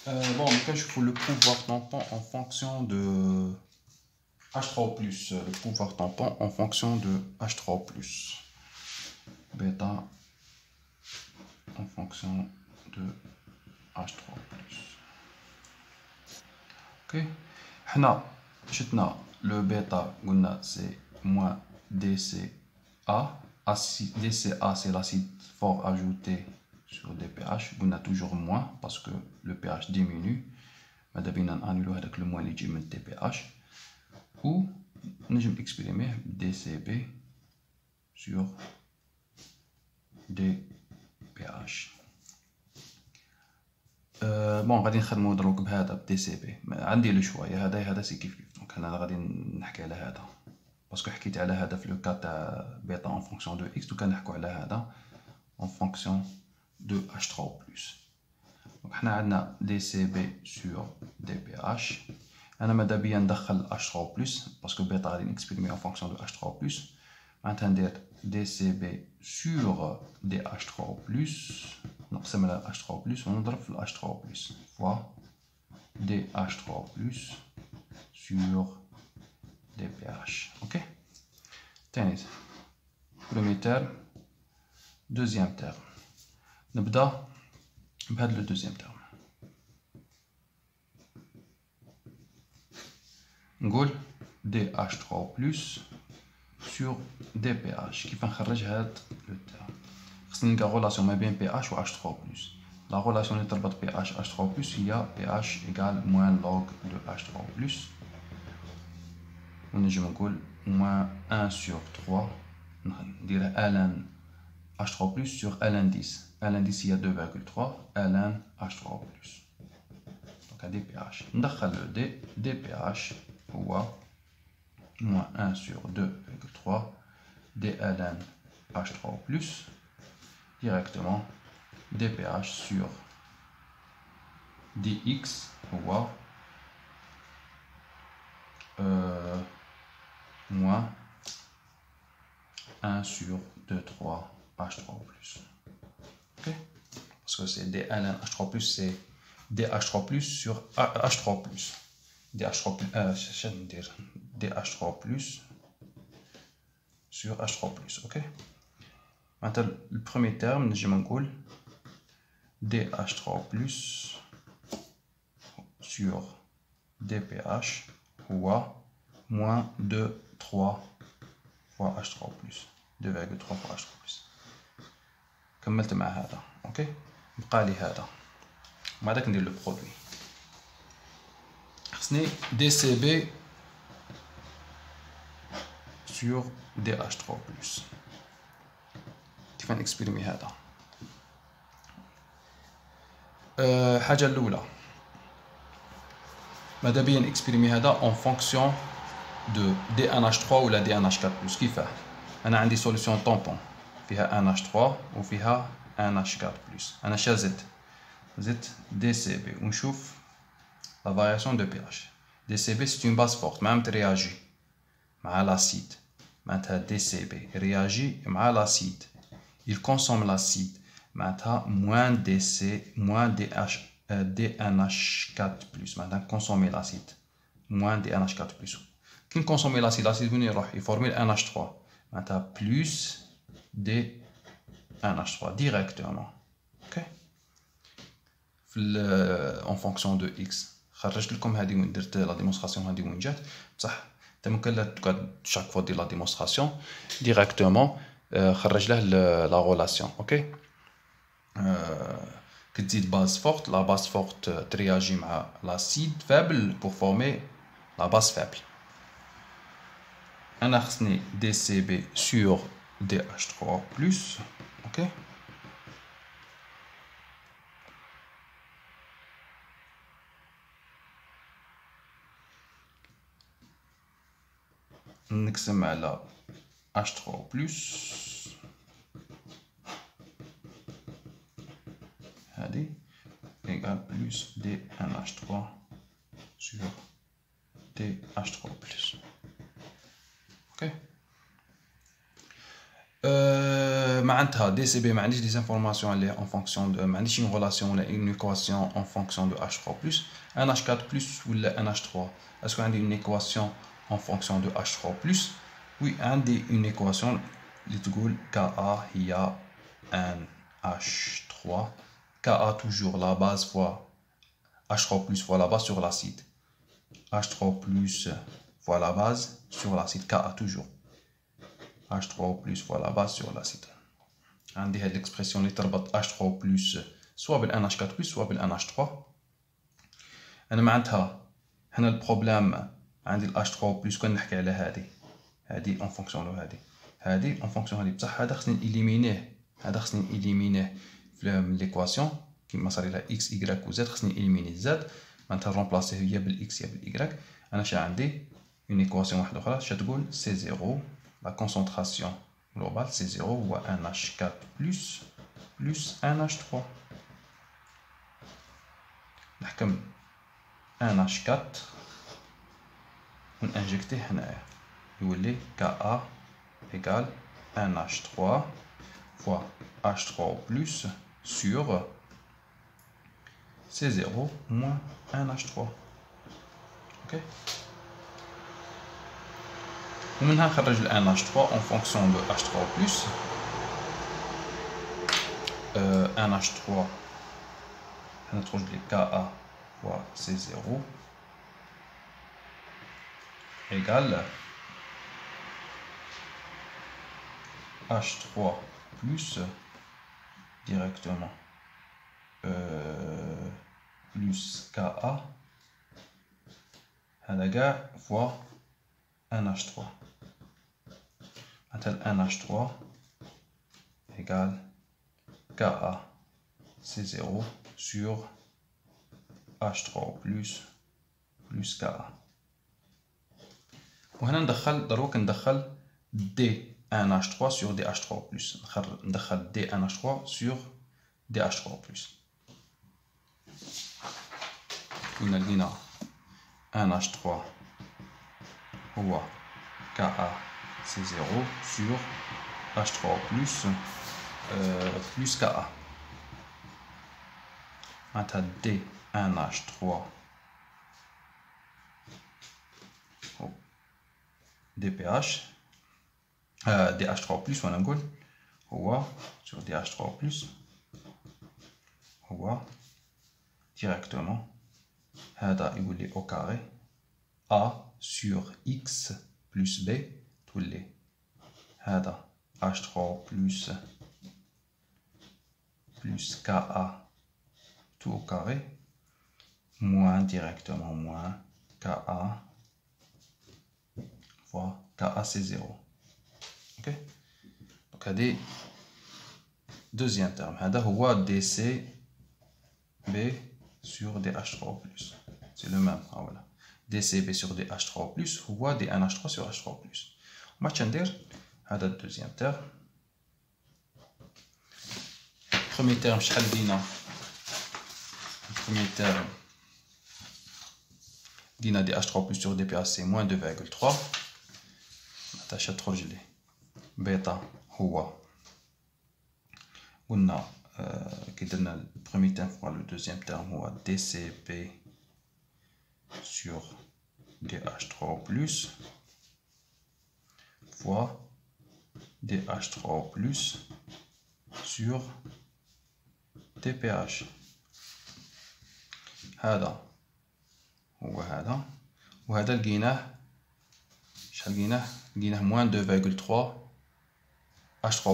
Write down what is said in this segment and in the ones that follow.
Bon, là, je fais le pouvoir tampon en fonction de H3 plus. Le pouvoir tampon en fonction de H3 plus. Bêta en fonction de H3 plus. Ok. Hna, chutna, le bêta, c'est moins DCA. DCA, c'est l'acide fort ajouté sur des pH. On a toujours moins parce que le pH diminue. On annule avec le moins léger de pH. Ou on peut exprimer DCB sur DPH. بون غادي نخدمو دروك بهذا بدي سي بي عندي لو شويه هذا سي كيف دونك انا غادي نحكي على هذا باسكو حكيت على هذا في لو كا تاع بيتا اون فونكسيون دو اكس دوكا نحكو على هذا اون فونكسيون دو اش 3 بلس دونك حنا عندنا دي سي بي سور دي بي اش انا ماذا بيا ندخل اش 3 بلس باسكو بيتا غادي نكسبريمي اون فونكسيون دو اش 3 بلس معناتها ندير دي سي بي سور دي اش 3 بلس نقسم على اش 3 بلس ونضرب في الاش 3 بلس فوا دي اش 3 بلس سور دي بي اش. اوكي تاني برومي تيرم دوزيام تيرم نبدا بهذا لو دوزيام تيرم نقول دي اش 3 بلس sur DPH كيف نخرج هاد لو تيرم خصني نلقى غولاسيون ما بين PH و H3 بلس لا غولاسيون اللي تربط PH H3 بلس هي PH إيكال موان لوغ دو H3 بلس ونجم نقول موان 1 sur 3 نديرها ln H3 بلس sur ln 10 ln 10 هي 2,3 ln H3 بلس دونك هادي PH ندخل لو دي PH هو moins 1 sur 2,3 dln H3 plus directement dpH sur dx ou moins 1 sur 2,3 H3 plus. Ok? Parce que c'est dln H3 plus, c'est dH3 plus sur H3 plus. DH3 plus, DH3 plus sur H3 plus, ok? Maintenant, le premier terme, je m'en coule DH3 plus sur DPH ou moins 2,3 fois H3 plus 2,3 fois H3 plus. كملت مع هذا، اوكي؟ بقى لي هذا. بعدك ندير لو برودوي. خصني DCB sur DH3 plus. كيف نكسبريمي هذا؟ الحاجة الأولى ماذا بيا نكسبريمي هذا اون فونكسيون دو DNH3 ولا DNH4 بلس. كيفاه؟ أنا عندي سوليسيون طومبون فيها NH3 وفيها NH4 بلس. أنا شا زدت DCB ونشوف la variation de pH. DCB c'est une base forte, même réagit avec l'acide. Maintenant DCB réagit avec l'acide. Il consomme l'acide. Maintenant moins DC, moins DNH4+. Maintenant consommer l'acide. Moins DNH4+. Quand consommer l'acide, l'acide il forme NH3. Maintenant plus DNH3 directement. Ok? En fonction de X. خرجت لكم هذه وين درت لا ديمونستراسيون هذه وين جات بصح انت ممكن لا تقعد شاك فوا دير لا ديمونستراسيون ديريكتومون خرج له لا غولاسيون. اوكي كتزيد باز فورت لا باز فورت ترياجي مع لاسيد فابل بور فورمي لا باز فابل. انا خصني دي سي بي سور دي اش 3 بلس. اوكي نقسم على H3 plus هذه égale plus DNH3 sur DH3 plus. اوكي معناتها DCB ما عنديش des informations اللي en fonction de ما عنديش une relation ولا une équation en fonction de H3+, NH4+ ولا NH3. Est-ce que عندي une équation en fonction de H3+? Oui, عندي une équation اللي تقول Ka هي NH3. Ka toujours la base fois H3+ fois la base sur l'acide. H3+ fois la base sur l'acide. Ka toujours. H3+ fois la base sur l'acide. عندي هاد l'expression اللي تربط H3+ soit بال NH4+ soit بال NH3. أنا معناتها هنا البروبليم عندي ال H3+ كان نحكي على هادي en fonction de هادي en fonction هادي بصح هذا خصني إليمينيه. هذا خصني إليمينيه في l'équation كيما صار لها x y و z. خصني إليميني z معناتها نرومبلاسيه يا بالx يا بالy. أنا شا عندي une équation واحدة أخرى شا تقول C0 la concentration globale C0 هو NH4+ plus NH3. نحكم NH4 ونانجكتيه هنايا يولي Ka égale NH3 fois H3+ sur C0 moins NH3. ok. ومنها نخرج ال NH3 en fonction de H3+. NH3 هنا تخرج لي Ka fois C0 égale H3 plus directement plus Ka هذا كاع fois NH3. معناتها NH3 égale Ka C0 sur H3 plus Ka. وهنا دروك ندخل DNH3 sur DH3+. ندخل DNH3 sur DH3+. قلنا لقينا NH3 هو KaC0 sur H3+ plus Ka. معناتها DNH3 DPH DH3+ وانا نقول هو sur DH3+ هو directement هذا يولي au carré A sur X plus B تولي هذا H3 plus Ka tout au carré moins directement moins Ka fois KaC0. ok. donc هذه deuxième terme. هذا هو DCB sur DH3+. c'est le même. voilà. DCB sur DH3+ هو DNH3 sur H3+. ما تندير هذا deuxième terme. premier terme شحال لقينا؟ premier terme لقينا DH3+ sur DPH c'est moins 2,3. معناتها تخرج لي بيتا هو قلنا كي درنا البروميي تيرم فوا لو دوزيام تيرم هو DCB sur DH3+ fois DH3+ sur DPH. هذا هو هذا وهذا لقيناه شحال لقيناه؟ لقيناه moins 2,3 H3+.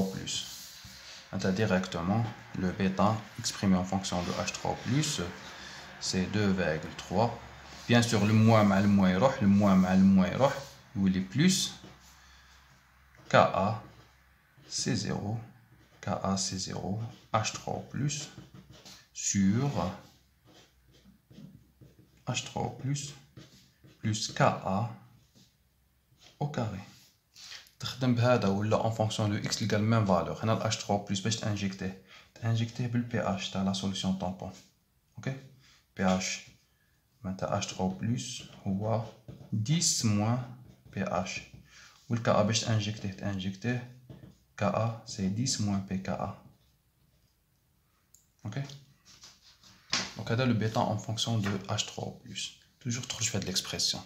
معناتها directement le bêta exprimé en fonction de H3+ c'est 2,3. bien sûr le moins مع le moins يروح le moins مع le moins يروح يولي plus KaC0 H3+ sur H3+ plus Ka au carré. تخدم بهذا ولا en fonction de x لقى الميم فالور. هنا ال H3+ باش تانجكتيه بال pH تاع لا سوليسيون طامبون. اوكي pH معناتها H3+ هو 10 moins pH والكا باش تانجكتيه Ka c'est 10 moins pka. Ok. Donc là le bêta en fonction de h3 au plus. Toujours trop, je fais de l'expression.